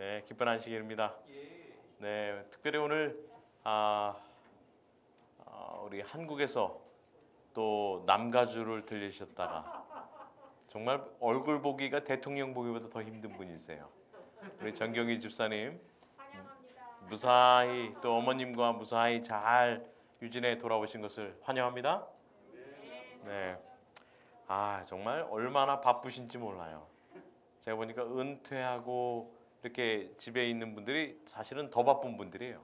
네, 기쁜 안식일입니다. 네, 특별히 오늘 우리 한국에서 또 남가주를 들리셨다가 정말 얼굴 보기가 대통령 보기보다 더 힘든 분이세요. 우리 정경희 집사님 무사히 또 어머님과 무사히 잘 유진에 돌아오신 것을 환영합니다. 네, 정말 얼마나 바쁘신지 몰라요. 제가 보니까 은퇴하고 이렇게 집에 있는 분들이 사실은 더 바쁜 분들이에요.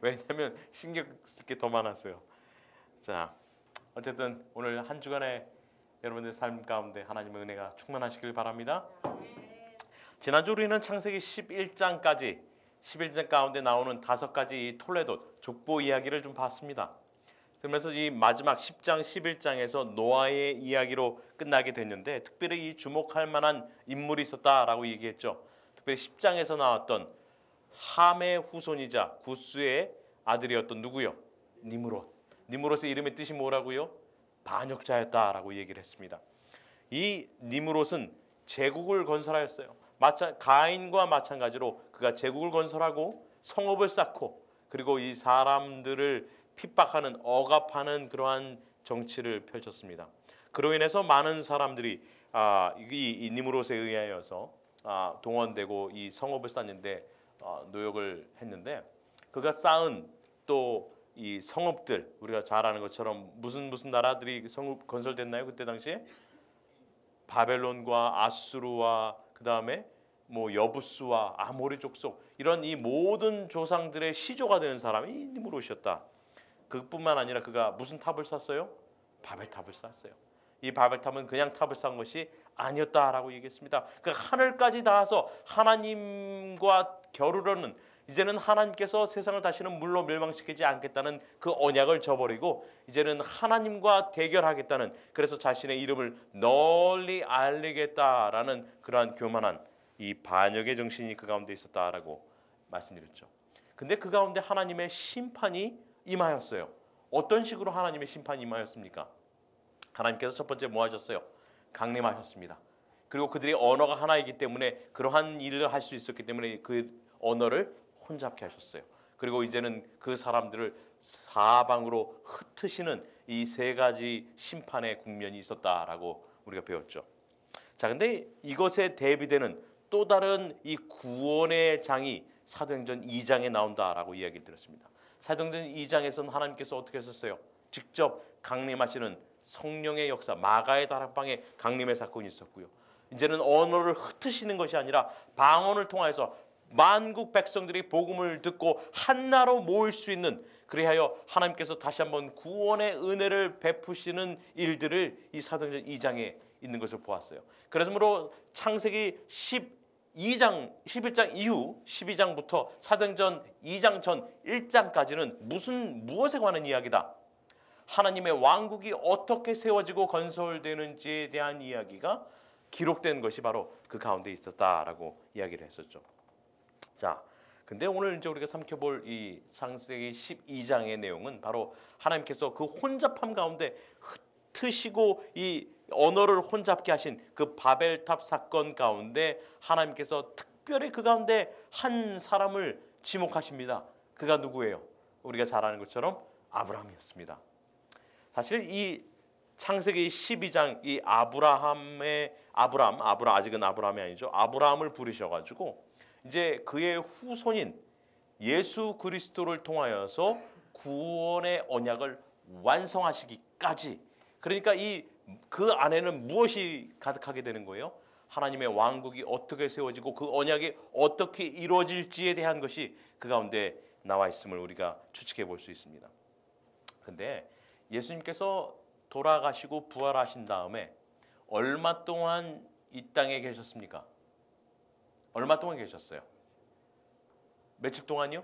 왜냐하면 신경 쓸 게 더 많았어요. 자, 어쨌든 오늘 한 주간의 여러분들 삶 가운데 하나님의 은혜가 충만하시길 바랍니다. 지난주 우리는 창세기 11장까지 11장 가운데 나오는 5가지 톨레도 족보 이야기를 좀 봤습니다. 그러면서 이 마지막 10장 11장에서 노아의 이야기로 끝나게 됐는데 특별히 이 주목할 만한 인물이 있었다라고 얘기했죠. 특별히 10장에서 나왔던 함의 후손이자 구스의 아들이었던 누구요? 니므롯. 니므롯의 이름의 뜻이 뭐라고요? 반역자였다라고 얘기를 했습니다. 이 니므롯은 제국을 건설하였어요. 가인과 마찬가지로 그가 제국을 건설하고 성읍을 쌓고 그리고 이 사람들을 핍박하는 억압하는 그러한 정치를 펼쳤습니다. 그로 인해서 많은 사람들이 이 니므롯에 의하여서 동원되고 이 성읍을 쌓는데 노역을 했는데 그가 쌓은 또 이 성읍들 우리가 잘 아는 것처럼 무슨 나라들이 성읍 건설됐나요? 그때 당시에 바벨론과 아수르와 그 다음에 뭐 여부스와 아모리 족속 이런 이 모든 조상들의 시조가 되는 사람이 니므롯이었다. 그뿐만 아니라 그가 무슨 탑을 쌓았어요? 바벨탑을 쌓았어요. 이 바벨탑은 그냥 탑을 쌓은 것이 아니었다라고 얘기했습니다. 그 하늘까지 닿아서 하나님과 겨루려는 이제는 하나님께서 세상을 다시는 물로 멸망시키지 않겠다는 그 언약을 저버리고 이제는 하나님과 대결하겠다는 그래서 자신의 이름을 널리 알리겠다라는 그러한 교만한 이 반역의 정신이 그 가운데 있었다라고 말씀드렸죠. 근데 그 가운데 하나님의 심판이 임하였어요. 어떤 식으로 하나님의 심판이 임하였습니까? 하나님께서 첫 번째 뭐 하셨어요? 강림하셨습니다. 그리고 그들이 언어가 하나이기 때문에 그러한 일을 할 수 있었기 때문에 그 언어를 혼잡케 하셨어요. 그리고 이제는 그 사람들을 사방으로 흩으시는 이 3가지 심판의 국면이 있었다라고 우리가 배웠죠. 자, 근데 이것에 대비되는 또 다른 이 구원의 장이 사도행전 2장에 나온다라고 이야기를 들었습니다. 사도행전 2장에서는 하나님께서 어떻게 하셨어요? 직접 강림하시는 성령의 역사, 마가의 다락방에 강림의 사건이 있었고요. 이제는 언어를 흩으시는 것이 아니라 방언을 통해서 만국 백성들이 복음을 듣고 한나로 모일 수 있는 그리하여 하나님께서 다시 한번 구원의 은혜를 베푸시는 일들을 이 사도행전 2장에 있는 것을 보았어요. 그러므로 창세기 11장 이후 12장부터 사도행전 2장 전 1장까지는 무엇에 관한 이야기다? 하나님의 왕국이 어떻게 세워지고 건설되는지에 대한 이야기가 기록된 것이 바로 그 가운데 있었다라고 이야기를 했었죠. 자, 근데 오늘 이제 우리가 삼켜볼 이 창세기 12장의 내용은 바로 하나님께서 그 혼잡함 가운데 흩으시고 이 언어를 혼잡게 하신 그 바벨탑 사건 가운데 하나님께서 특별히 그 가운데 한 사람을 지목하십니다. 그가 누구예요? 우리가 잘 아는 것처럼 아브라함이었습니다. 사실 이 창세기 12장 이 아브라함 아직은 아브라함이 아니죠. 아브라함을 부르셔가지고 이제 그의 후손인 예수 그리스도를 통하여서 구원의 언약을 완성하시기까지 그러니까 그 안에는 무엇이 가득하게 되는 거예요? 하나님의 왕국이 어떻게 세워지고 그 언약이 어떻게 이루어질지에 대한 것이 그 가운데 나와 있음을 우리가 추측해 볼 수 있습니다. 근데 예수님께서 돌아가시고 부활하신 다음에 얼마 동안 이 땅에 계셨습니까? 얼마 동안 계셨어요? 며칠 동안요?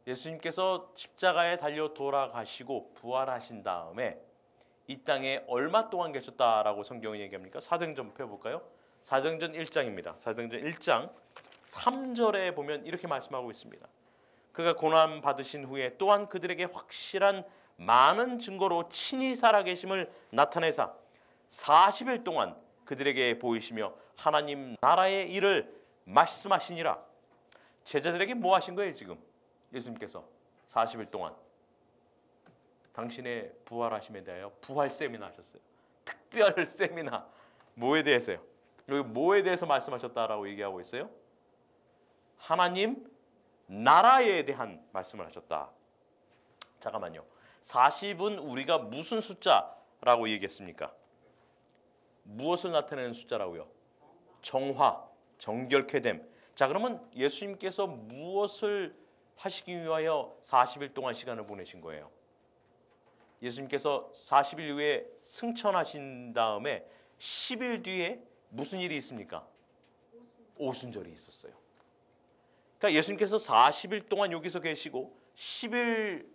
예수님께서 십자가에 달려 돌아가시고 부활하신 다음에 이 땅에 얼마 동안 계셨다라고 성경이 얘기합니까? 사도행전 펴볼까요? 사도행전 1장입니다. 사도행전 1장 3절에 보면 이렇게 말씀하고 있습니다. 그가 고난 받으신 후에 또한 그들에게 확실한 많은 증거로 친히 살아계심을 나타내사 40일 동안 그들에게 보이시며 하나님 나라의 일을 말씀하시니라. 제자들에게 뭐 하신 거예요 지금? 예수님께서 40일 동안 당신의 부활하심에 대하여 부활 세미나 하셨어요. 특별 세미나. 뭐에 대해서요? 여기 뭐에 대해서 말씀하셨다라고 얘기하고 있어요? 하나님 나라에 대한 말씀을 하셨다. 잠깐만요. 40은 우리가 무슨 숫자라고 얘기했습니까? 무엇을 나타내는 숫자라고요? 정화, 정결케 됨. 자, 그러면 예수님께서 무엇을 하시기 위하여 40일 동안 시간을 보내신 거예요? 예수님께서 40일 후에 승천하신 다음에 10일 뒤에 무슨 일이 있습니까? 오순절이 있었어요. 그러니까 예수님께서 40일 동안 여기서 계시고 10일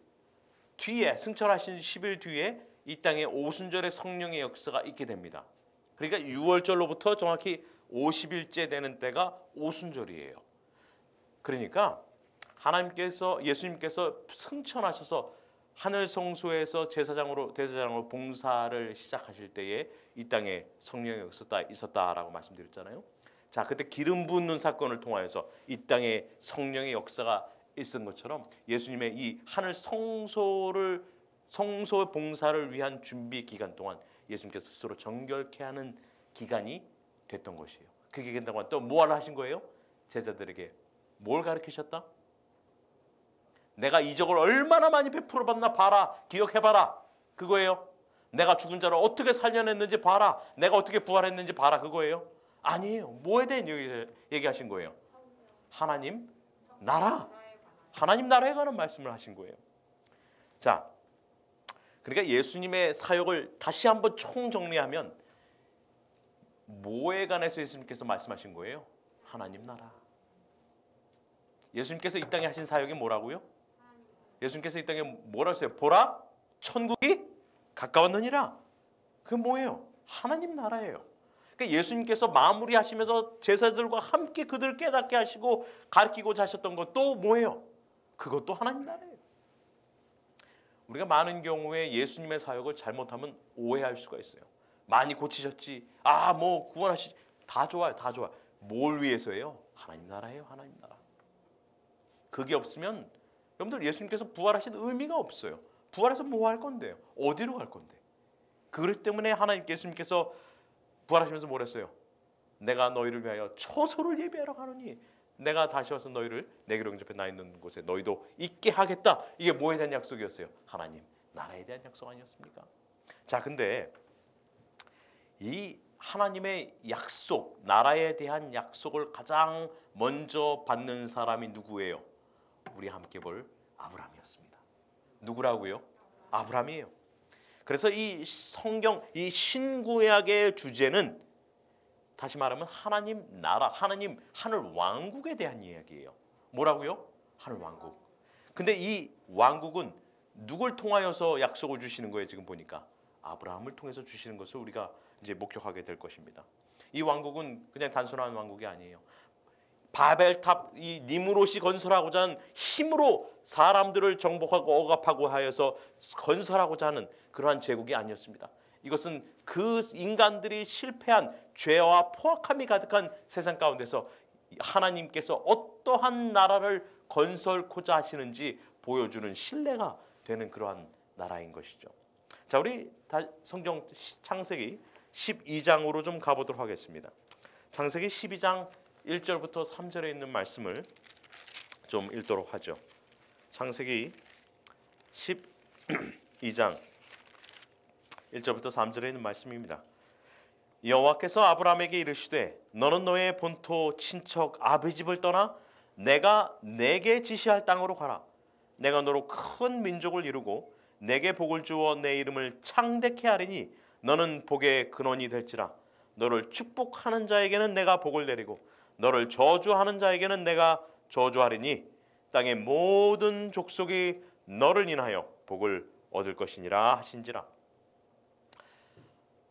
뒤에 승천하신 10일 뒤에 이 땅에 오순절의 성령의 역사가 있게 됩니다. 그러니까 6월절로부터 정확히 50일째 되는 때가 오순절이에요. 그러니까 하나님께서 예수님께서 승천하셔서 하늘 성소에서 제사장으로 봉사를 시작하실 때에 이 땅에 성령이 있었다라고 말씀드렸잖아요. 자, 그때 기름 붓는 사건을 통하여서 이 땅에 성령의 역사가 있었던 것처럼 예수님의 이 하늘 성소 봉사를 위한 준비 기간 동안 예수님께서 스스로 정결케 하는 기간이 됐던 것이에요. 그 기간 동안 또 뭐를 하신 거예요? 제자들에게 뭘 가르치셨다? 내가 이적을 얼마나 많이 베풀어 봤나 봐라. 기억해봐라. 그거예요. 내가 죽은 자를 어떻게 살려냈는지 봐라. 내가 어떻게 부활했는지 봐라. 그거예요. 아니에요. 뭐에 대한 얘기하신 거예요? 하나님 나라. 하나님 나라에 관한 말씀을 하신 거예요. 자, 그러니까 예수님의 사역을 다시 한번 총정리하면 뭐에 관해서 예수님께서 말씀하신 거예요? 하나님 나라. 예수님께서 이 땅에 하신 사역이 뭐라고요? 예수님께서 이 땅에 뭐라고 했어요? 보라, 천국이 가까웠느니라. 그게 뭐예요? 하나님 나라예요. 그러니까 예수님께서 마무리하시면서 제자들과 함께 그들을 깨닫게 하시고 가르치고자 하셨던 것도 뭐예요? 그것도 하나님 나라예요. 우리가 많은 경우에 예수님의 사역을 잘못하면 오해할 수가 있어요. 많이 고치셨지. 뭐 구원하시지. 다 좋아요. 다 좋아. 뭘 위해서예요? 하나님 나라예요. 하나님 나라. 그게 없으면 여러분들 예수님께서 부활하신 의미가 없어요. 부활해서 뭐 할 건데요? 어디로 갈 건데? 그렇기 때문에 예수님께서 부활하시면서 뭘 했어요? 내가 너희를 위하여 처소를 예비하러 가노니 내가 다시 와서 너희를 내게로 영접해 나 있는 곳에 너희도 있게 하겠다. 이게 뭐에 대한 약속이었어요? 하나님 나라에 대한 약속 아니었습니까? 자, 근데 이 하나님의 약속, 나라에 대한 약속을 가장 먼저 받는 사람이 누구예요? 우리 함께 볼 아브라함이었습니다. 누구라고요? 아브라함이에요. 그래서 이 성경, 이 신구약의 주제는 다시 말하면 하나님 나라, 하나님 하늘 왕국에 대한 이야기예요. 뭐라고요? 하늘 왕국. 근데 이 왕국은 누굴 통하여서 약속을 주시는 거예요? 지금 보니까 아브라함을 통해서 주시는 것을 우리가 이제 목격하게 될 것입니다. 이 왕국은 그냥 단순한 왕국이 아니에요. 바벨탑, 이 니무롯이 건설하고자 하는 힘으로 사람들을 정복하고 억압하고 하여서 건설하고자 하는 그러한 제국이 아니었습니다. 이것은 그 인간들이 실패한 죄와 포악함이 가득한 세상 가운데서 하나님께서 어떠한 나라를 건설코자 하시는지 보여주는 신뢰가 되는 그러한 나라인 것이죠. 자, 우리 성경 창세기 12장으로 좀 가보도록 하겠습니다. 창세기 12장 1절부터 3절에 있는 말씀을 좀 읽도록 하죠. 창세기 12장 1절부터 3절에 있는 말씀입니다. 여호와께서 아브라함에게 이르시되 너는 너의 본토 친척 아비 집을 떠나 내가 내게 지시할 땅으로 가라. 내가 너로 큰 민족을 이루고 내게 복을 주어 내 이름을 창대케 하리니 너는 복의 근원이 될지라. 너를 축복하는 자에게는 내가 복을 내리고 너를 저주하는 자에게는 내가 저주하리니 땅의 모든 족속이 너를 인하여 복을 얻을 것이니라 하신지라.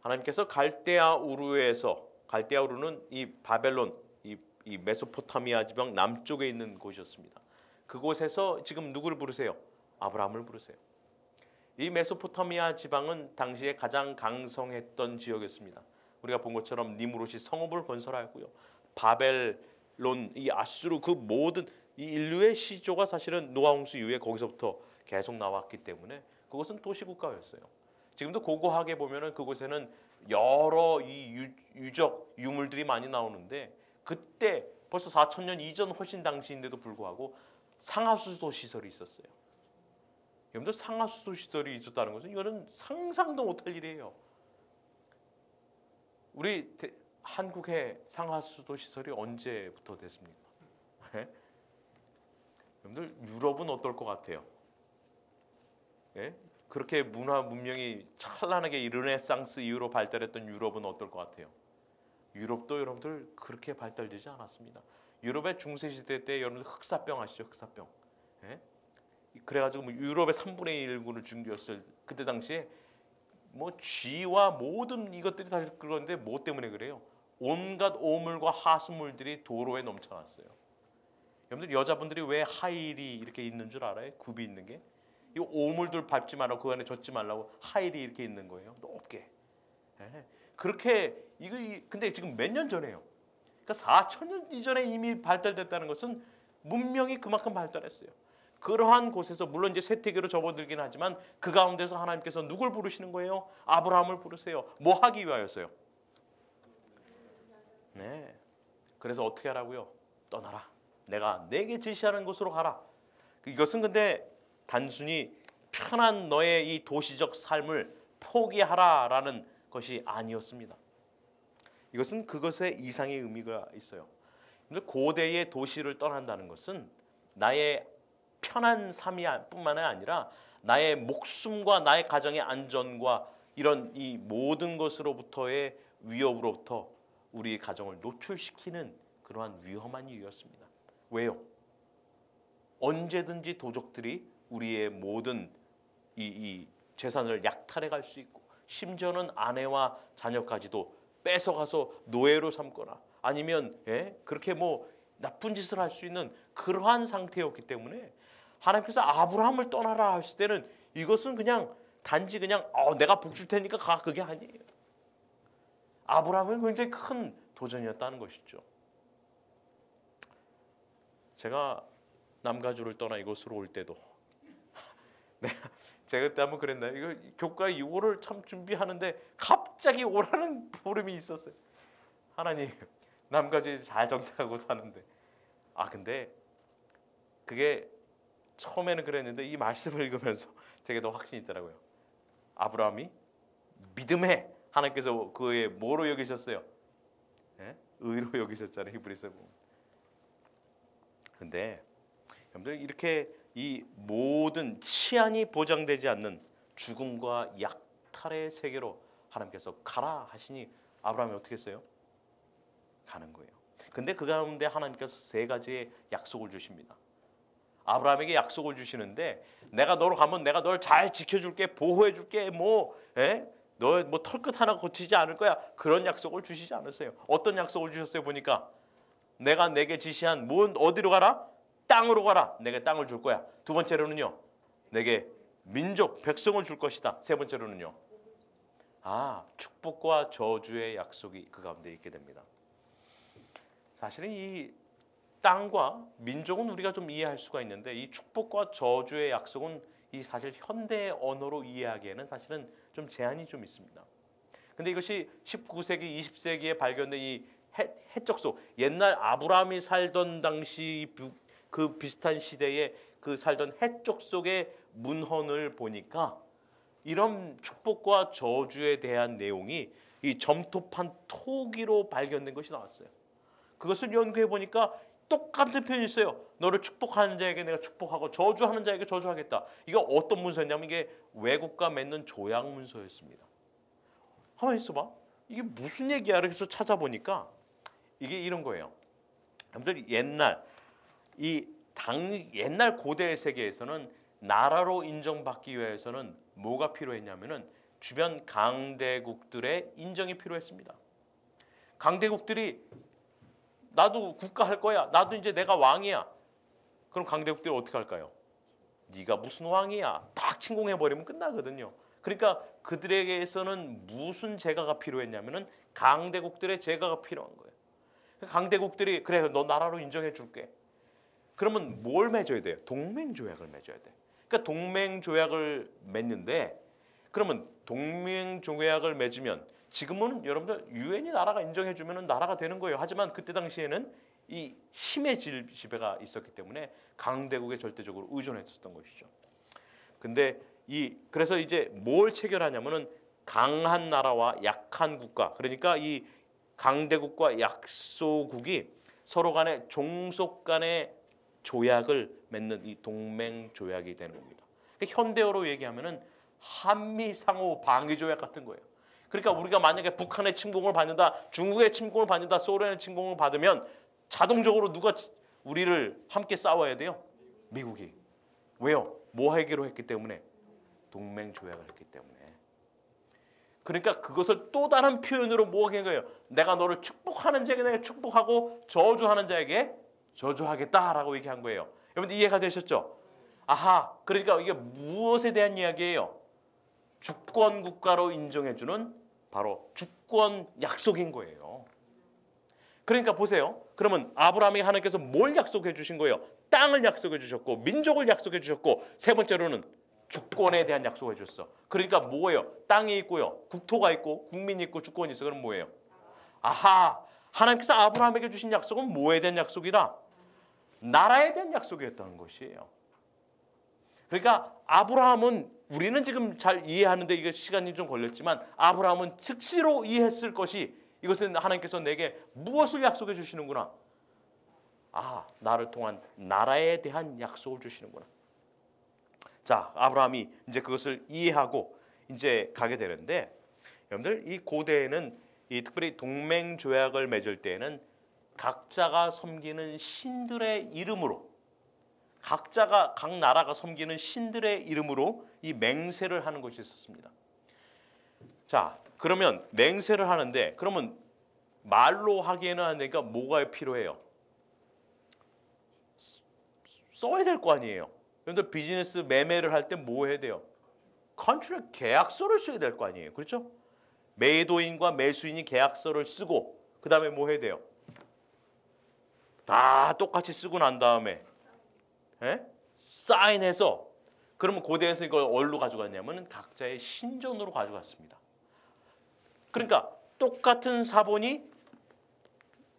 하나님께서 갈대아 우르에서, 갈대아 우르는 이 바벨론, 이 메소포타미아 지방 남쪽에 있는 곳이었습니다. 그곳에서 지금 누구를 부르세요? 아브라함을 부르세요. 이 메소포타미아 지방은 당시에 가장 강성했던 지역이었습니다. 우리가 본 것처럼 니무롯이 성읍을 건설하였고요. 바벨론, 이 아수르 그 모든 이 인류의 시조가 사실은 노아 홍수 이후에 거기서부터 계속 나왔기 때문에 그것은 도시국가였어요. 지금도 고고하게 보면은 그곳에는 여러 이 유적 유물들이 많이 나오는데 그때 벌써 4,000년 이전 훨씬 당시인데도 불구하고 상하수도 시설이 있었어요. 여러분들 상하수도 시설이 있었다는 것은 이거는 상상도 못할 일이에요. 우리 한국의 상하수도 시설이 언제부터 됐습니까? 네? 여러분들 유럽은 어떨 것 같아요? 네? 그렇게 문화 문명이 찬란하게 이 르네상스 이후로 발달했던 유럽은 어떨 것 같아요? 유럽도 여러분들 그렇게 발달되지 않았습니다. 유럽의 중세 시대 때 여러분들 흑사병 아시죠? 흑사병. 예? 그래가지고 뭐 유럽의 3분의 1 인구를 죽였을 그때 당시에 뭐 쥐와 모든 이것들이 다 그런데 뭐 때문에 그래요? 온갖 오물과 하수물들이 도로에 넘쳐났어요. 여러분들 여자분들이 왜 하일이 이렇게 있는 줄 알아요? 굽이 있는 게? 이 오물들 밟지 말라고 그 안에 젖지 말라고 하일이 이렇게 있는 거예요. 높게. 예. 그렇게 이거 근데 지금 몇 년 전에요. 그러니까 4,000년 이전에 이미 발달됐다는 것은 문명이 그만큼 발달했어요. 그러한 곳에서 물론 이제 쇠퇴기로 접어들긴 하지만 그 가운데서 하나님께서 누굴 부르시는 거예요? 아브라함을 부르세요. 뭐 하기 위하여서요? 네. 그래서 어떻게 하라고요? 떠나라. 내가 내게 지시하는 곳으로 가라. 이것은 근데 단순히 편한 너의 이 도시적 삶을 포기하라라는 것이 아니었습니다. 이것은 그것의 이상의 의미가 있어요. 고대의 도시를 떠난다는 것은 나의 편한 삶이 뿐만 아니라 나의 목숨과 나의 가정의 안전과 이런 이 모든 것으로부터의 위협으로부터 우리 가정을 노출시키는 그러한 위험한 이유였습니다. 왜요? 언제든지 도적들이 우리의 모든 이 재산을 약탈해 갈 수 있고 심지어는 아내와 자녀까지도 뺏어가서 노예로 삼거나 아니면 그렇게 뭐 나쁜 짓을 할 수 있는 그러한 상태였기 때문에 하나님께서 아브라함을 떠나라 하실 때는 이것은 그냥 단지 그냥 내가 복 줄 테니까 가 그게 아니에요. 아브라함은 굉장히 큰 도전이었다는 것이죠. 제가 남가주를 떠나 이곳으로 올 때도 제가 그때 한번 그랬나요? 이거 교과에 이거를 참 준비하는데 갑자기 오라는 보름이 있었어요. 하나님, 남가주에 잘 정착하고 사는데 근데 그게 처음에는 그랬는데 이 말씀을 읽으면서 제게 더 확신이 있더라고요. 아브라함이 믿음에 하나님께서 그의 뭐로 여기셨어요? 의로 여기셨잖아요. 히브리서 보면. 근데 여러분들 이렇게 이 모든 치안이 보장되지 않는 죽음과 약탈의 세계로 하나님께서 가라 하시니 아브라함이 어떻게 했어요? 가는 거예요. 근데 그 가운데 하나님께서 세 가지의 약속을 주십니다. 아브라함에게 약속을 주시는데 내가 너로 가면 내가 널 잘 지켜줄게, 보호해줄게, 너 뭐 털끝 하나 고치지 않을 거야. 그런 약속을 주시지 않으세요. 어떤 약속을 주셨어요? 보니까 내가 내게 지시한 어디로 가라? 땅으로 가라. 내게 땅을 줄 거야. 두 번째로는요. 내게 민족, 백성을 줄 것이다. 세 번째로는요. 축복과 저주의 약속이 그 가운데 있게 됩니다. 사실은 이 땅과 민족은 우리가 좀 이해할 수가 있는데 이 축복과 저주의 약속은 이 사실 현대 언어로 이해하기에는 사실은 좀 제한이 좀 있습니다. 근데 이것이 19세기, 20세기에 발견된 이 해적 속 옛날 아브라함이 살던 당시 그 비슷한 시대에 그 살던 해적 속의 문헌을 보니까 이런 축복과 저주에 대한 내용이 이 점토판 토기로 발견된 것이 나왔어요. 그것을 연구해 보니까 똑같은 표현이 있어요. 너를 축복하는 자에게 내가 축복하고 저주하는 자에게 저주하겠다. 이거 어떤 문서였냐면 이게 외국과 맺는 조약 문서였습니다. 가만히 있어봐. 이게 무슨 얘기야? 그래서 찾아보니까 이게 이런 거예요. 여러분들 옛날 고대 세계에서는 나라로 인정받기 위해서는 뭐가 필요했냐면은 주변 강대국들의 인정이 필요했습니다. 강대국들이 나도 국가 할 거야. 나도 이제 내가 왕이야. 그럼 강대국들이 어떻게 할까요? 네가 무슨 왕이야? 딱 침공해 버리면 끝나거든요. 그러니까 그들에게서는 무슨 제가가 필요했냐면은 강대국들의 제가가 필요한 거예요. 강대국들이 그래 너 나라로 인정해 줄게. 그러면 뭘 맺어야 돼요? 동맹 조약을 맺어야 돼. 그러니까 동맹 조약을 맺는데 그러면 동맹 조약을 맺으면 지금은 여러분들 유엔이 나라가 인정해 주면은 나라가 되는 거예요. 하지만 그때 당시에는 이 힘의 지배가 있었기 때문에 강대국에 절대적으로 의존했었던 것이죠. 근데 그래서 이제 뭘 체결하냐면은 강한 나라와 약한 국가, 그러니까 이 강대국과 약소국이 서로 간에 종속 간의 조약을 맺는 이 동맹 조약이 되는 겁니다. 그러니까 현대어로 얘기하면은 한미 상호 방위 조약 같은 거예요. 그러니까 우리가 만약에 북한의 침공을 받는다, 중국의 침공을 받는다, 소련의 침공을 받으면 자동적으로 누가 우리를 함께 싸워야 돼요? 미국이. 왜요? 뭐 하기로 했기 때문에? 동맹 조약을 했기 때문에. 그러니까 그것을 또 다른 표현으로 뭐 하는 거예요? 내가 너를 축복하는 자에게 내가 축복하고 저주하는 자에게 저주하겠다라고 얘기한 거예요. 여러분 이해가 되셨죠? 아하, 그러니까 이게 무엇에 대한 이야기예요? 주권 국가로 인정해주는 바로 주권 약속인 거예요. 그러니까 보세요. 그러면 아브라함이 하나님께서 뭘 약속해 주신 거예요? 땅을 약속해 주셨고 민족을 약속해 주셨고 세 번째로는 주권에 대한 약속을 해줬어. 그러니까 뭐예요? 땅이 있고요, 국토가 있고 국민이 있고 주권이 있어. 그럼 뭐예요? 아하, 하나님께서 아브라함에게 주신 약속은 뭐에 대한 약속이라? 나라에 대한 약속이었다는 것이에요. 그러니까 아브라함은 우리는 지금 잘 이해하는데 이게 시간이 좀 걸렸지만 아브라함은 즉시로 이해했을 것이 이것은 하나님께서 내게 무엇을 약속해 주시는구나. 아, 나를 통한 나라에 대한 약속을 주시는구나. 자, 아브라함이 이제 그것을 이해하고 이제 가게 되는데 여러분들 이 고대에는 이 특별히 동맹 조약을 맺을 때에는 각자가 섬기는 신들의 이름으로 각자가 각 나라가 섬기는 신들의 이름으로 이 맹세를 하는 것이 있었습니다. 자, 그러면 맹세를 하는데 그러면 말로 하기에는 안 되니까 뭐가 필요해요? 써야 될 거 아니에요. 여러분들 비즈니스 매매를 할 때 뭐 해야 돼요? 컨트랙 계약서를 써야 될 거 아니에요. 그렇죠? 매도인과 매수인이 계약서를 쓰고 그 다음에 뭐 해야 돼요? 다 똑같이 쓰고 난 다음에 사인해서 그러면 고대에서 이걸 어디로 가져갔냐면 각자의 신전으로 가져갔습니다. 그러니까 똑같은 사본이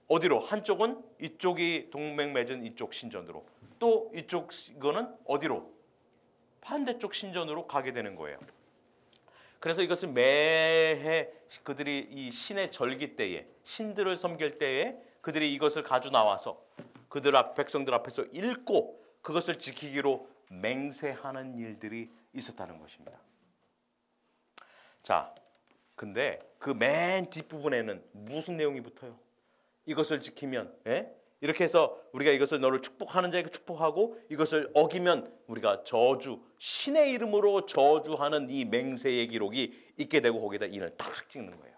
어디로? 한쪽은 이쪽이 동맹 맺은 이쪽 신전으로 또 이쪽 이거는 어디로? 반대쪽 신전으로 가게 되는 거예요. 그래서 이것을 매해 그들이 이 신의 절기 때에 신들을 섬길 때에 그들이 이것을 가져 나와서 그들 백성들 앞에서 읽고 그것을 지키기로 맹세하는 일들이 있었다는 것입니다. 자, 근데 그 맨 뒷부분에는 무슨 내용이 붙어요? 이것을 지키면 이렇게 해서 우리가 이것을 너를 축복하는 자에게 축복하고 이것을 어기면 우리가 저주, 신의 이름으로 저주하는 이 맹세의 기록이 있게 되고 거기다 인을 탁 찍는 거예요.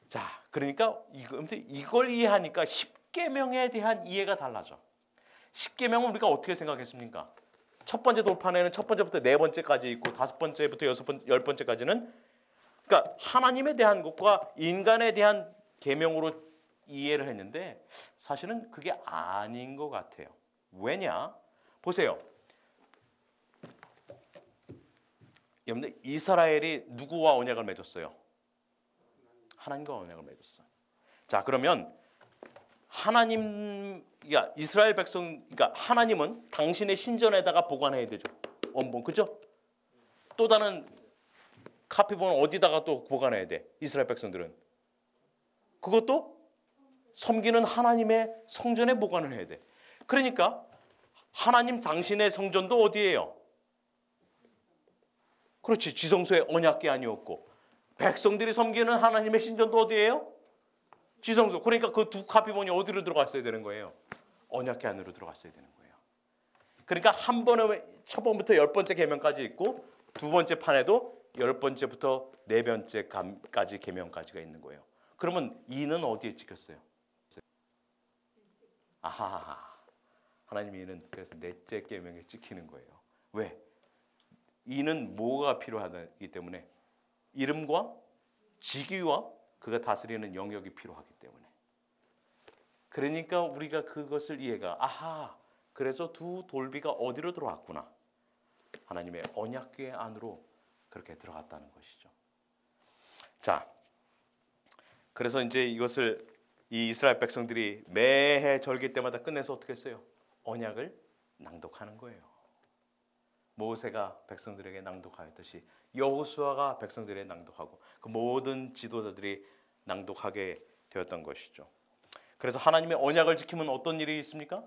자, 그러니까 이걸 이해하니까 십계명에 대한 이해가 달라져. 십계명은 우리가 어떻게 생각했습니까? 첫 번째 돌판에는 첫 번째부터 네 번째까지 있고 다섯 번째부터 열 번째까지는 그러니까 하나님에 대한 것과 인간에 대한 계명으로 이해를 했는데 사실은 그게 아닌 것 같아요. 왜냐? 보세요. 여러분들 이스라엘이 누구와 언약을 맺었어요? 하나님과 언약을 맺었어요. 자, 그러면 그러니까 이스라엘 백성, 그러니까 하나님은 당신의 신전에다가 보관해야 되죠. 원본, 그죠? 또 다른 카피본은 어디다가 또 보관해야 돼? 이스라엘 백성들은 그것도 섬기는 하나님의 성전에 보관을 해야 돼. 그러니까 하나님 당신의 성전도 어디예요? 그렇지, 지성소의 언약궤 아니었고 백성들이 섬기는 하나님의 신전도 어디예요? 지성소. 그러니까 그 두 카피본이 어디로 들어갔어야 되는 거예요? 언약궤 안으로 들어갔어야 되는 거예요. 그러니까 한 번에 첫 번부터 열 번째 계명까지 있고 두 번째 판에도 열 번째부터 네 번째까지 계명까지가 있는 거예요. 그러면 이는 어디에 찍혔어요? 아하, 하나님이 이는 그래서 넷째 계명에 찍히는 거예요. 왜? 이는 뭐가 필요하기 때문에 이름과 직위와 그가 다스리는 영역이 필요하기 때문에. 그러니까 우리가 그것을 이해가 아하 그래서 두 돌비가 어디로 들어왔구나. 하나님의 언약궤 안으로 그렇게 들어갔다는 것이죠. 자, 그래서 이제 이것을 이 이스라엘 백성들이 매해 절기 때마다 끝내서 어떻게 했어요? 언약을 낭독하는 거예요. 모세가 백성들에게 낭독하였듯이 여호수아가 백성들에게 낭독하고 그 모든 지도자들이 낭독하게 되었던 것이죠. 그래서 하나님의 언약을 지키면 어떤 일이 있습니까?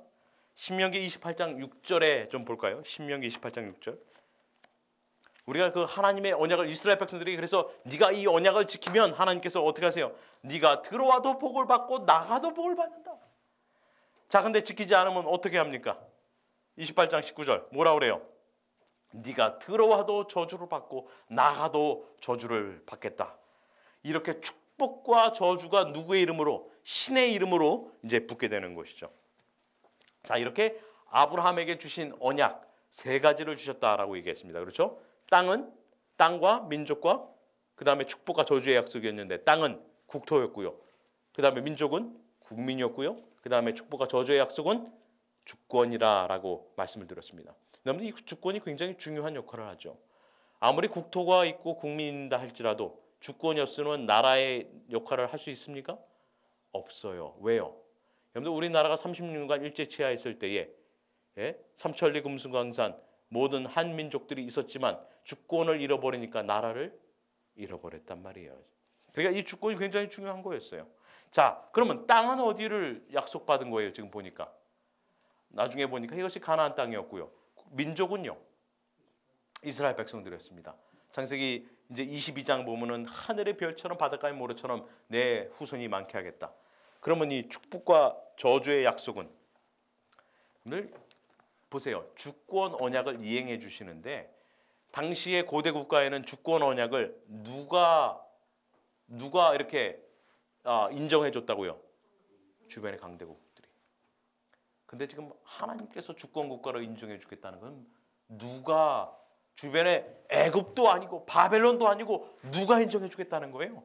신명기 28장 6절에 좀 볼까요? 신명기 28장 6절. 우리가 그 하나님의 언약을 이스라엘 백성들이 그래서 네가 이 언약을 지키면 하나님께서 어떻게 하세요? 네가 들어와도 복을 받고 나가도 복을 받는다. 자, 근데 지키지 않으면 어떻게 합니까? 28장 19절 뭐라 그래요? 네가 들어와도 저주를 받고 나가도 저주를 받겠다. 이렇게 축복과 저주가 누구의 이름으로? 신의 이름으로 이제 붙게 되는 것이죠. 자, 이렇게 아브라함에게 주신 언약 세 가지를 주셨다라고 얘기했습니다. 그렇죠? 땅과 민족과 그 다음에 축복과 저주의 약속이었는데 땅은 국토였고요. 그 다음에 민족은 국민이었고요. 그 다음에 축복과 저주의 약속은 주권이라고 말씀을 드렸습니다. 그다음에 이 주권이 굉장히 중요한 역할을 하죠. 아무리 국토가 있고 국민이다 할지라도 주권이 없으면 나라의 역할을 할 수 있습니까? 없어요. 왜요? 여러분들 우리나라가 36년간 일제치하했을 때에 삼천리 금수강산 모든 한민족들이 있었지만 주권을 잃어버리니까 나라를 잃어버렸단 말이에요. 그러니까 이 주권이 굉장히 중요한 거였어요. 자, 그러면 땅은 어디를 약속받은 거예요? 지금 보니까 나중에 보니까 이것이 가나안 땅이었고요. 민족은요 이스라엘 백성들이었습니다. 창세기 이제 22장 보면은 하늘의 별처럼 바닷가의 모래처럼 내 후손이 많게 하겠다. 그러면 이 축복과 저주의 약속은 오늘 보세요. 주권 언약을 이행해 주시는데 당시의 고대 국가에는 주권 언약을 누가 이렇게 인정해 줬다고요? 주변의 강대국들이. 근데 지금 하나님께서 주권 국가를 인정해 주겠다는 건 누가 주변에 애굽도 아니고 바벨론도 아니고 누가 인정해 주겠다는 거예요?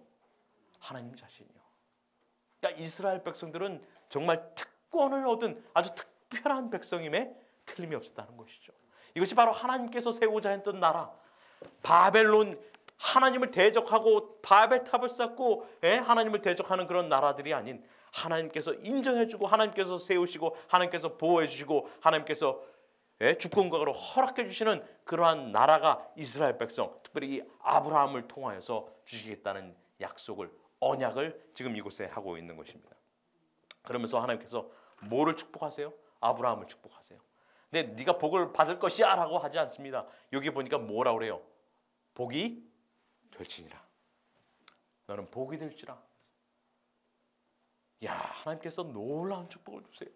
하나님 자신이요. 그러니까 이스라엘 백성들은 정말 특권을 얻은 아주 특별한 백성임에 틀림이 없었다는 것이죠. 이것이 바로 하나님께서 세우고자 했던 나라. 바벨론 하나님을 대적하고 바벨탑을 쌓고 하나님을 대적하는 그런 나라들이 아닌 하나님께서 인정해주고 하나님께서 세우시고 하나님께서 보호해주시고 하나님께서 주권국가로 허락해 주시는 그러한 나라가 이스라엘 백성, 특별히 이 아브라함을 통하여서 주시겠다는 약속을 언약을 지금 이곳에 하고 있는 것입니다. 그러면서 하나님께서 뭐를 축복하세요? 아브라함을 축복하세요. 근데 네가 복을 받을 것이야 라고 하지 않습니다. 여기 보니까 뭐라 그래요? 복이 될지니라. 너는 복이 될지라. 야, 하나님께서 놀라운 축복을 주세요.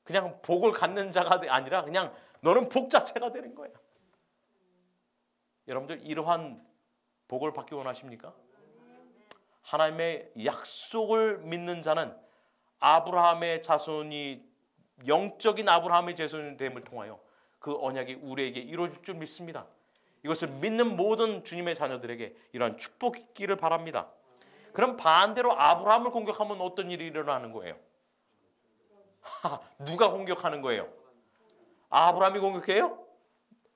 그냥 복을 갖는 자가 아니라 그냥 너는 복 자체가 되는 거야. 여러분들 이러한 복을 받기 원하십니까? 하나님의 약속을 믿는 자는 아브라함의 자손이 영적인 아브라함의 자손됨을 통하여 그 언약이 우리에게 이루어질 줄 믿습니다. 이것을 믿는 모든 주님의 자녀들에게 이러한 축복이 있기를 바랍니다. 그럼 반대로 아브라함을 공격하면 어떤 일이 일어나는 거예요? 누가 공격하는 거예요? 아브라함이 공격해요?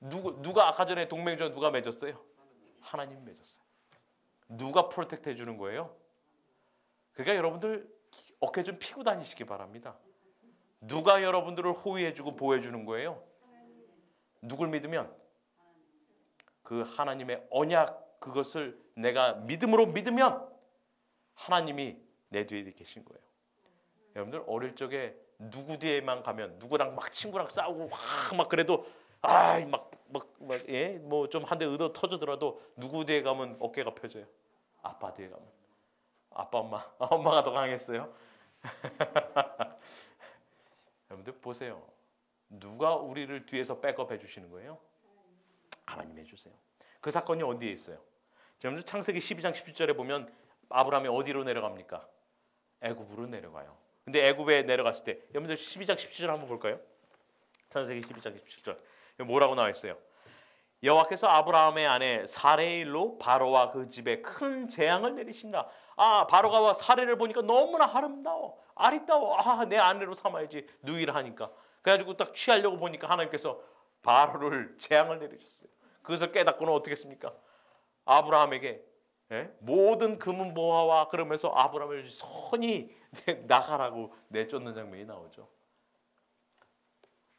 누가 아까 전에 동맹전 누가 맺었어요? 하나님이 맺었어요. 누가 프로텍트 해주는 거예요? 그러니까 여러분들 어깨 좀 피고 다니시기 바랍니다. 누가 여러분들을 호위해주고 보호해주는 거예요? 누굴 믿으면? 그 하나님의 언약 그것을 내가 믿음으로 믿으면 하나님이 내 뒤에 계신 거예요. 여러분들 어릴 적에 누구 뒤에만 가면 누구랑 막 친구랑 싸우고 막 그래도 뭐 좀 한 대 얻어 터지더라도 누구 뒤에 가면 어깨가 펴져요? 아빠 뒤에 가면. 아빠 엄마가 더 강했어요. 여러분들 보세요. 누가 우리를 뒤에서 백업 해주시는 거예요? 하나님 해주세요. 그 사건이 어디에 있어요? 여러분들 창세기 12장 17절에 보면 아브라함이 어디로 내려갑니까? 애굽으로 내려가요. 근데 애굽에 내려갔을 때 여러분들 12장 17절 한번 볼까요? 창세기 12장 17절 뭐라고 나와 있어요? 여호와께서 아브라함의 아내 사레의 일로 바로와 그 집에 큰 재앙을 내리신다. 바로가 사레를 보니까 너무나 아름다워, 아리따워. 내 아내로 삼아야지, 누이를 하니까. 그래가지고 딱 취하려고 보니까 하나님께서 바로를 재앙을 내리셨어요. 그것을 깨닫고는 어떻게 했습니까? 아브라함에게 모든 금은 보화와 그러면서 아브라함을 선히 나가라고 내쫓는 장면이 나오죠.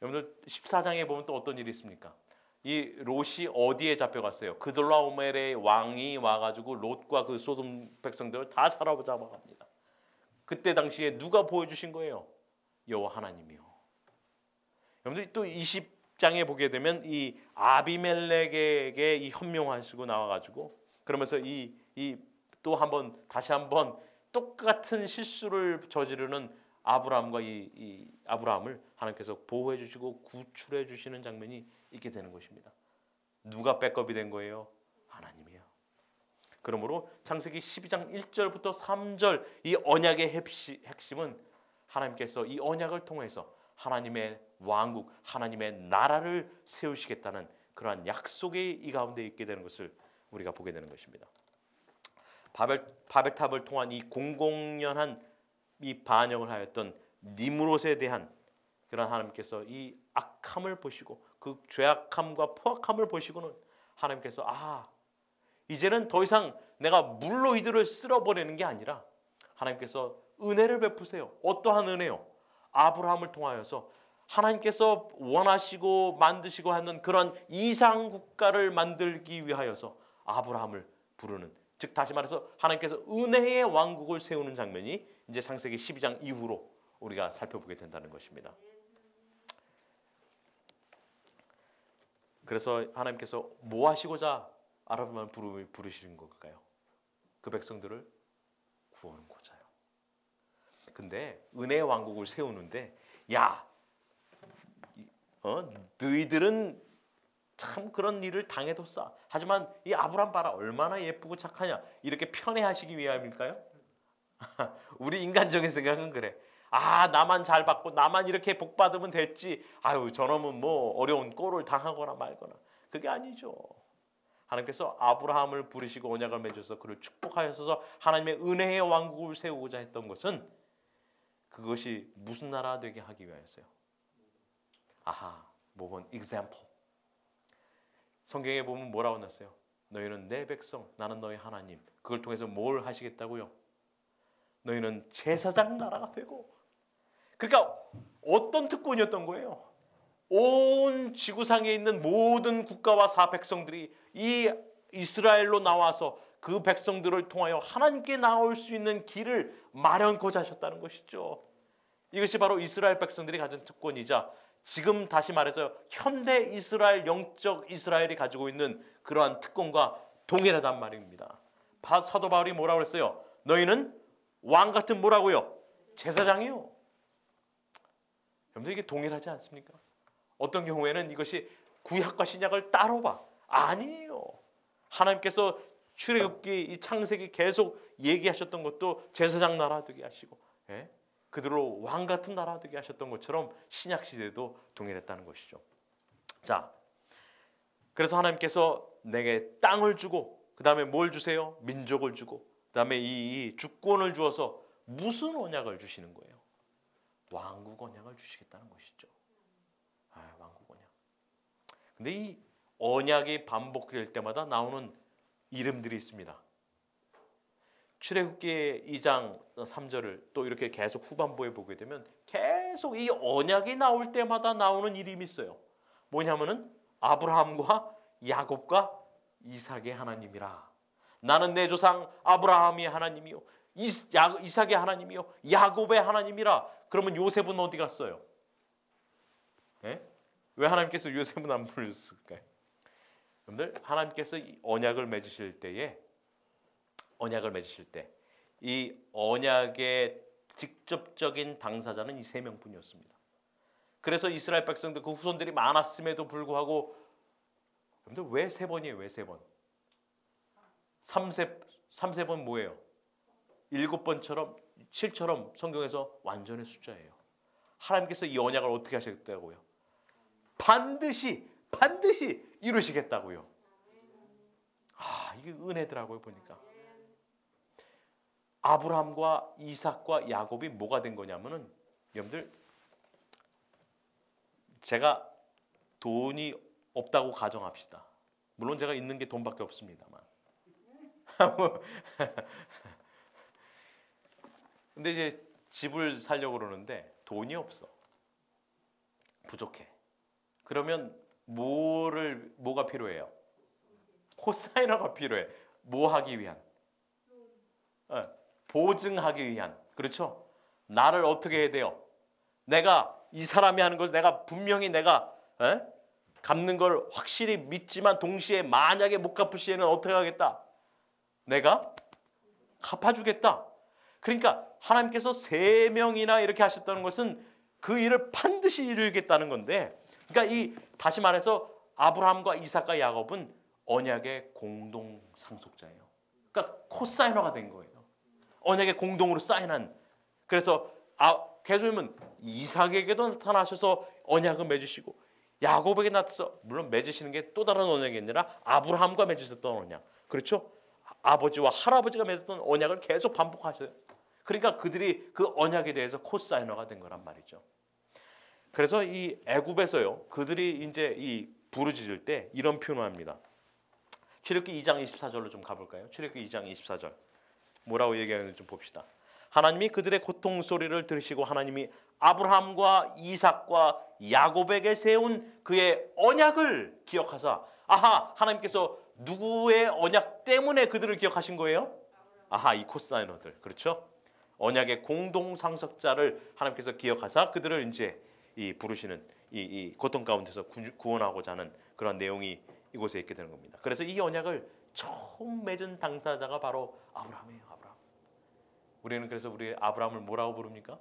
여러분들 14장에 보면 또 어떤 일이 있습니까? 이 롯이 어디에 잡혀갔어요? 그돌라오멜의 왕이 와가지고 롯과 그 소돔 백성들을 다 사로잡아갑니다. 그때 당시에 누가 보여주신 거예요? 여호와 하나님이요. 여러분들 또 20장에 보게 되면 이 아비멜렉에게 이 현명하시고 나와가지고 그러면서 또 한번 다시 한번 똑같은 실수를 저지르는 아브라함과 이 아브라함을 하나님께서 보호해 주시고 구출해 주시는 장면이 있게 되는 것입니다. 누가 백업이 된 거예요? 하나님이요. 그러므로 창세기 12장 1절부터 3절 이 언약의 핵심은 하나님께서 이 언약을 통해서 하나님의 왕국, 하나님의 나라를 세우시겠다는 그러한 약속이 이 가운데 있게 되는 것을 우리가 보게 되는 것입니다. 바벨탑을 통한 이 공공연한 이 반역을 하였던 니므롯에 대한 그런 하나님께서 이 악함을 보시고 그 죄악함과 포악함을 보시고는 하나님께서 이제는 더 이상 내가 물로 이들을 쓸어버리는 게 아니라 하나님께서 은혜를 베푸세요. 어떠한 은혜요? 아브라함을 통하여서 하나님께서 원하시고 만드시고 하는 그런 이상 국가를 만들기 위하여서 아브라함을 부르는, 즉 다시 말해서 하나님께서 은혜의 왕국을 세우는 장면이 이제 창세기 12장 이후로 우리가 살펴보게 된다는 것입니다. 그래서 하나님께서 뭐 하시고자 아브라함을 부르시는 걸까요? 그 백성들을 구원하고자요. 근데 은혜의 왕국을 세우는데 너희들은 참 그런 일을 당해도 싸. 하지만 이 아브라함 봐라, 얼마나 예쁘고 착하냐, 이렇게 편애하시기 위함일까요? 우리 인간적인 생각은 그래. 나만 잘 받고 나만 이렇게 복 받으면 됐지. 저놈은 뭐 어려운 꼴을 당하거나 말거나. 그게 아니죠. 하나님께서 아브라함을 부르시고 언약을 맺어서 그를 축복하여서 하나님의 은혜의 왕국을 세우고자 했던 것은 그것이 무슨 나라 되게 하기 위하였어요. 본 example. 성경에 보면 뭐라고 났어요? 너희는 내 백성, 나는 너희 하나님. 그걸 통해서 뭘 하시겠다고요? 너희는 제사장 나라가 되고. 그러니까 어떤 특권이었던 거예요? 온 지구상에 있는 모든 국가와 백성들이 이 이스라엘로 나와서 그 백성들을 통하여 하나님께 나올 수 있는 길을 마련코자 하셨다는 것이죠. 이것이 바로 이스라엘 백성들이 가진 특권이자 지금 다시 말해서 현대 이스라엘, 영적 이스라엘이 가지고 있는 그러한 특권과 동일하단 말입니다. 사도 바울이 뭐라고 했어요? 너희는 왕 같은 뭐라고요? 제사장이요. 여러분들 이게 동일하지 않습니까? 어떤 경우에는 이것이 구약과 신약을 따로 봐. 아니에요. 하나님께서 출애굽기, 이 창세기 계속 얘기하셨던 것도 제사장 나라 되게 하시고, 그들로 왕 같은 나라 되게 하셨던 것처럼 신약 시대도 동일했다는 것이죠. 자, 그래서 하나님께서 내게 땅을 주고 그 다음에 뭘 주세요? 민족을 주고 그 다음에 이 주권을 주어서 무슨 언약을 주시는 거예요? 왕국 언약을 주시겠다는 것이죠. 왕국 언약. 근데 이 언약이 반복될 때마다 나오는 이름들이 있습니다. 출애굽기 2장 3절을 또 이렇게 계속 후반부에 보게 되면 계속 이 언약이 나올 때마다 나오는 이름이 있어요. 뭐냐면은 아브라함과 야곱과 이삭의 하나님이라. 나는 내 조상 아브라함의 하나님이요, 이삭의 하나님이요, 야곱의 하나님이라. 그러면 요셉은 어디 갔어요? 왜 하나님께서 요셉은 안 부르셨을까요? 여러분들, 하나님께서 이 언약을 맺으실 때 이 언약의 직접적인 당사자는 이 3명뿐이었습니다. 그래서 이스라엘 백성들 그 후손들이 많았음에도 불구하고, 여러분들 왜 3번이에요? 왜 3번? 3번 뭐예요? 7번처럼 7처럼 성경에서 완전의 숫자예요. 하나님께서 이 언약을 어떻게 하셨다고요? 반드시 반드시 이루시겠다고요. 이게 은혜더라고요. 보니까 아브라함과 이삭과 야곱이 뭐가 된 거냐면은, 여러분들, 제가 돈이 없다고 가정합시다. 물론 제가 있는 게 돈밖에 없습니다만. 근데 이제 집을 살려고 그러는데 돈이 없어. 부족해. 그러면 뭐가 필요해요? 코사이너가 필요해. 뭐 하기 위한? 보증하기 위한. 그렇죠? 나를 어떻게 해야 돼요? 내가 이 사람이 하는 걸 내가 분명히 내가 갚는 걸 확실히 믿지만 동시에 만약에 못 갚을 시에는 어떻게 하겠다? 내가 갚아주겠다. 그러니까 하나님께서 3명이나 이렇게 하셨다는 것은 그 일을 반드시 이루겠다는 건데, 그러니까 다시 말해서 아브라함과 이삭과 야곱은 언약의 공동 상속자예요. 그러니까 코사이너가 된 거예요. 언약의 공동으로 사인한. 그래서 계속 보면 이삭에게도 나타나셔서 언약을 맺으시고, 야곱에게 나타나서 물론 맺으시는 게 또 다른 언약이 아니라 아브라함과 맺으셨던 언약. 그렇죠? 아버지와 할아버지가 맺었던 언약을 계속 반복하셔요. 그러니까 그들이 그 언약에 대해서 코사이너가 된 거란 말이죠. 그래서 이 애굽에서요, 그들이 이제 이 부르짖을 때 이런 표현을 합니다. 출애굽기 2장 24절로 좀 가볼까요? 출애굽기 2장 24절 뭐라고 얘기하는지 좀 봅시다. 하나님이 그들의 고통 소리를 들으시고 하나님이 아브라함과 이삭과 야곱에게 세운 그의 언약을 기억하사, 하나님께서 누구의 언약 때문에 그들을 기억하신 거예요? 이 코사이너들, 그렇죠? 언약의 공동 상속자를 하나님께서 기억하사 그들을 이제 부르시는 이 고통 가운데서 구원하고자 하는 그런 내용이 이곳에 있게 되는 겁니다. 그래서 이 언약을 처음 맺은 당사자가 바로 아브라함이에요. 아브라함. 우리는 그래서 우리 아브라함을 뭐라고 부릅니까?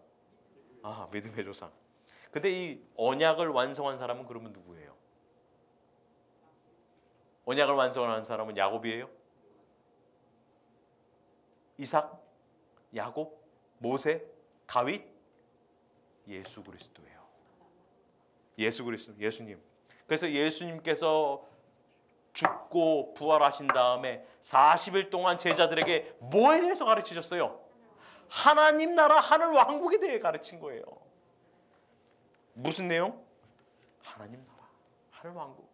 믿음의 조상. 근데 이 언약을 완성한 사람은 그러면 누구예요? 언약을 완성한 사람은 야곱이에요? 이삭? 야곱? 모세? 다윗? 예수 그리스도예요. 예수 그리스도, 예수님. 그래서 예수님께서 죽고 부활하신 다음에 40일 동안 제자들에게 뭐에 대해서 가르치셨어요? 하나님 나라 하늘 왕국에 대해 가르친 거예요. 무슨 내용? 하나님 나라 하늘 왕국.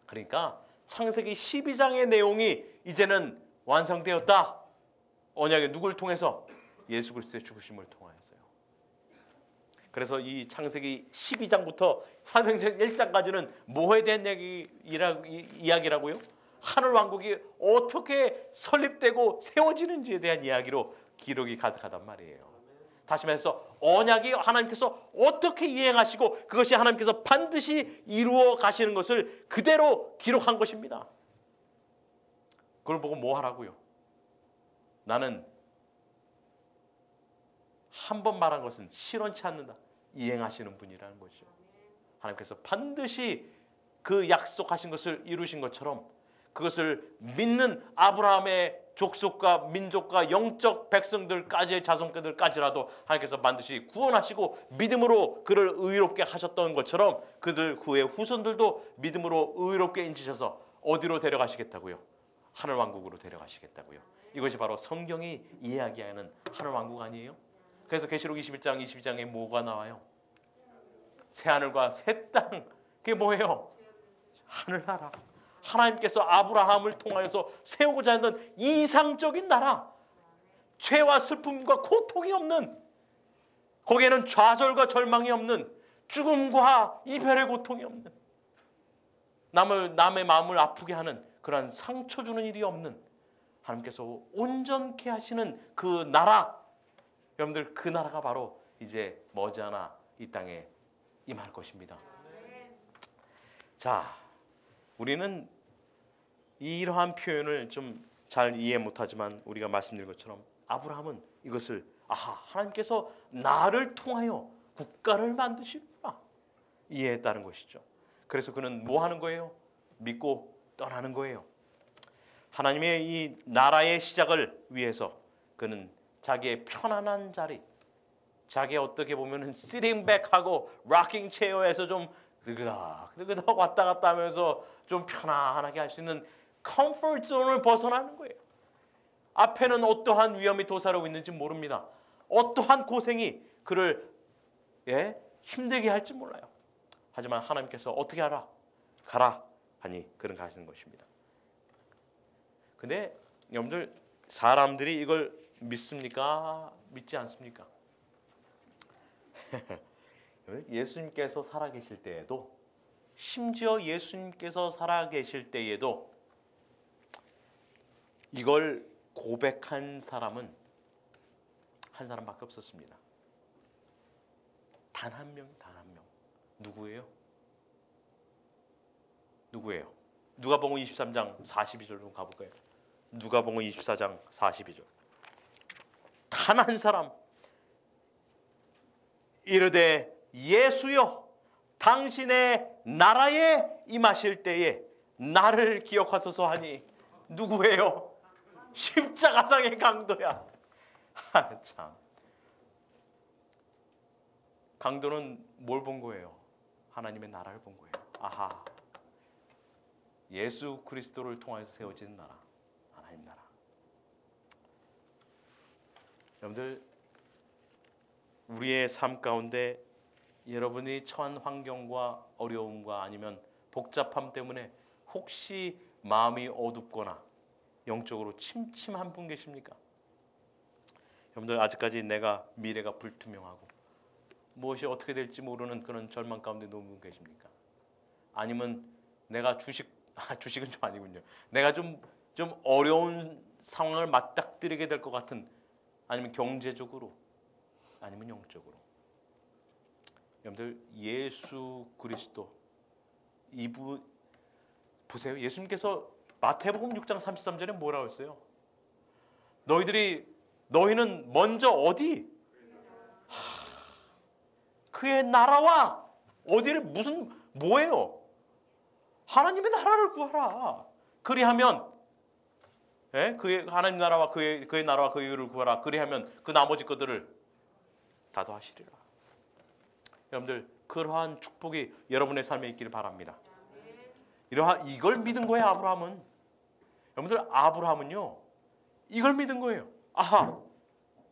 그러니까 창세기 12장의 내용이 이제는 완성되었다. 언약의 누굴 통해서? 예수 그리스도의 죽으심을 통하여서요. 그래서 이 창세기 12장부터 사도행전 1장까지는 뭐에 대한 이야기라고요? 하늘 왕국이 어떻게 설립되고 세워지는지에 대한 이야기로 기록이 가득하단 말이에요. 다시 말해서 언약이 하나님께서 어떻게 이행하시고 그것이 하나님께서 반드시 이루어 가시는 것을 그대로 기록한 것입니다. 그걸 보고 뭐 하라고요? 나는 한 번 말한 것은 실현치 않는다. 이행하시는 분이라는 것이죠. 하나님께서 반드시 그 약속하신 것을 이루신 것처럼 그것을 믿는 아브라함의 족속과 민족과 영적 백성들까지의 자손들까지라도 하나님께서 반드시 구원하시고 믿음으로 그를 의롭게 하셨던 것처럼 그들 그의 후손들도 믿음으로 의롭게 인치셔서 어디로 데려가시겠다고요? 하늘 왕국으로 데려가시겠다고요. 이것이 바로 성경이 이야기하는 하늘 왕국 아니에요? 그래서 계시록 21장 22장에 뭐가 나와요? 새하늘과 새 땅. 그게 뭐예요? 하늘나라. 하나님께서 아브라함을 통하여서 세우고자 했던 이상적인 나라. 죄와 슬픔과 고통이 없는, 거기에는 좌절과 절망이 없는, 죽음과 이별의 고통이 없는, 남의 마음을 아프게 하는 그러한 상처 주는 일이 없는 하나님께서 온전케 하시는 그 나라. 여러분들, 그 나라가 바로 이제 머지않아 이 땅에 임할 것입니다. 자, 우리는 이러한 표현을 좀 잘 이해 못하지만 우리가 말씀드린 것처럼 아브라함은 이것을 하나님께서 나를 통하여 국가를 만드시구나 이해했다는 것이죠. 그래서 그는 뭐 하는 거예요? 믿고 떠나는 거예요. 하나님의 이 나라의 시작을 위해서 그는 자기의 편안한 자리, 자기 어떻게 보면은 시팅백하고 락킹 체어에서 좀 느그덕 왔다 갔다 하면서 좀 편안하게 할 수 있는 컴포트 존을 벗어나는 거예요. 앞에는 어떠한 위험이 도사리고 있는지 모릅니다. 어떠한 고생이 그를 힘들게 할지 몰라요. 하지만 하나님께서 어떻게 하라? 가라 하니 그는 가시는 것입니다. 근데 여러분들, 사람들이 이걸 믿습니까? 믿지 않습니까? 예수님께서 살아계실 때에도, 심지어 예수님께서 살아계실 때에도 이걸 고백한 사람은 한 사람밖에 없었습니다. 단 한 명, 단 한 명. 누구예요? 누구예요? 누가복음 23장 42절 좀 가볼까요? 누가복음 24장 42절. 단 한 사람. 이르되 예수여, 당신의 나라에 임하실 때에 나를 기억하소서 하니 누구예요? 십자가상의 강도야. 참. 강도는 뭘 본 거예요? 하나님의 나라를 본 거예요. 아하. 예수 그리스도를 통해서 세워진 나라, 하나님 나라. 여러분들, 우리의 삶 가운데 여러분이 처한 환경과 어려움과 아니면 복잡함 때문에 혹시 마음이 어둡거나 영적으로 침침한 분 계십니까? 여러분들, 아직까지 내가 미래가 불투명하고 무엇이 어떻게 될지 모르는 그런 절망 가운데 놓은 분 계십니까? 아니면 내가 주식은 좀 아니군요. 내가 좀 어려운 상황을 맞닥뜨리게 될 것 같은, 아니면 경제적으로, 아니면 영적으로. 여러분들, 예수 그리스도 이분 보세요. 예수님께서 마태복음 6장 33절에 뭐라고 했어요? 너희는 먼저 어디? 그의 나라와 어디를 뭐예요? 하나님의 나라를 구하라. 그리하면 그의 하나님 나라와 그의 나라와 그의 의를 구하라. 그리하면 그 나머지 것들을 다 더하시리라. 여러분들, 그러한 축복이 여러분의 삶에 있기를 바랍니다. 이걸 믿은 거예요, 아브라함은. 여러분들, 아브라함은요, 이걸 믿은 거예요. 아하,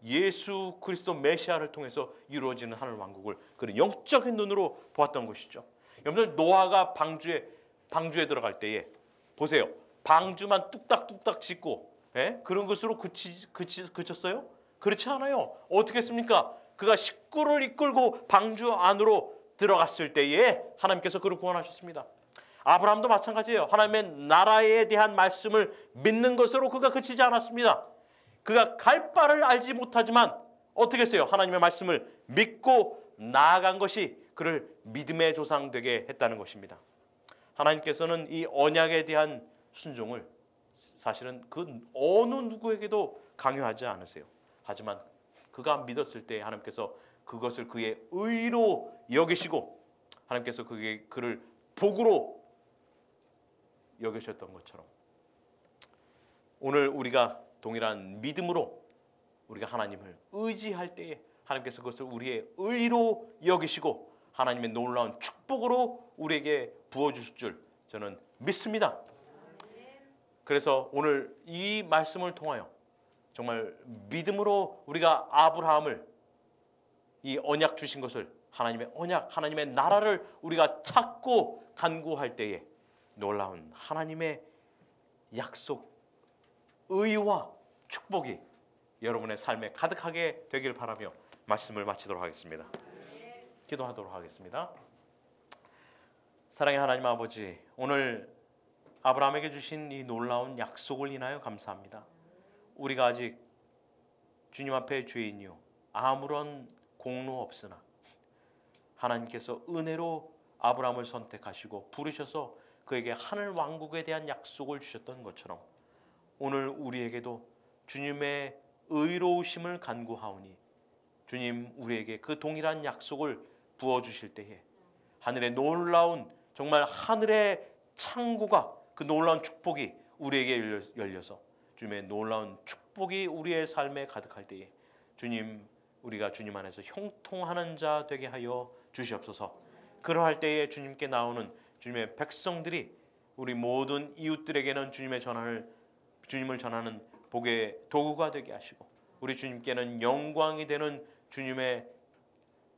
예수 그리스도 메시아를 통해서 이루어지는 하늘 왕국을 그는 영적인 눈으로 보았던 것이죠. 여러분들, 노아가 방주에 들어갈 때에 보세요. 방주만 뚝딱뚝딱 짓고 그런 것으로 그쳤어요? 그렇지 않아요. 어떻게 했습니까? 그가 식구를 이끌고 방주 안으로 들어갔을 때에 하나님께서 그를 구원하셨습니다. 아브라함도 마찬가지예요. 하나님의 나라에 대한 말씀을 믿는 것으로 그가 그치지 않았습니다. 그가 갈 바를 알지 못하지만 어떻게 했어요? 하나님의 말씀을 믿고 나아간 것이 그를 믿음의 조상 되게 했다는 것입니다. 하나님께서는 이 언약에 대한 순종을 사실은 그 어느 누구에게도 강요하지 않으세요. 하지만 그가 믿었을 때 하나님께서 그것을 그의 의로 여기시고 하나님께서 그를 복으로 여기셨던 것처럼 오늘 우리가 동일한 믿음으로 우리가 하나님을 의지할 때에 하나님께서 그것을 우리의 의로 여기시고 하나님의 놀라운 축복으로 우리에게 부어주실 줄 저는 믿습니다. 그래서 오늘 이 말씀을 통하여 정말 믿음으로 우리가 아브라함을, 이 언약 주신 것을, 하나님의 언약, 하나님의 나라를 우리가 찾고 간구할 때에 놀라운 하나님의 약속, 의와 축복이 여러분의 삶에 가득하게 되길 바라며 말씀을 마치도록 하겠습니다. 기도하도록 하겠습니다. 사랑의 하나님 아버지, 오늘 아브라함에게 주신 이 놀라운 약속을 인하여 감사합니다. 우리가 아직 주님 앞에 죄인이요 아무런 공로 없으나 하나님께서 은혜로 아브라함을 선택하시고 부르셔서 그에게 하늘 왕국에 대한 약속을 주셨던 것처럼 오늘 우리에게도 주님의 의로우심을 간구하오니 주님, 우리에게 그 동일한 약속을 부어주실 때에 하늘의 놀라운, 정말 하늘의 창고가, 그 놀라운 축복이 우리에게 열려서 주님의 놀라운 축복이 우리의 삶에 가득할 때에 주님, 우리가 주님 안에서 형통하는 자 되게 하여 주시옵소서. 그러할 때에 주님께 나오는 주님의 백성들이 우리 모든 이웃들에게는 주님을 전하는 복의 도구가 되게 하시고 우리 주님께는 영광이 되는 주님의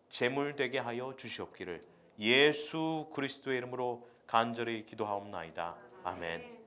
제물 되게 하여 주시옵기를 예수 그리스도의 이름으로 간절히 기도하옵나이다. 아멘.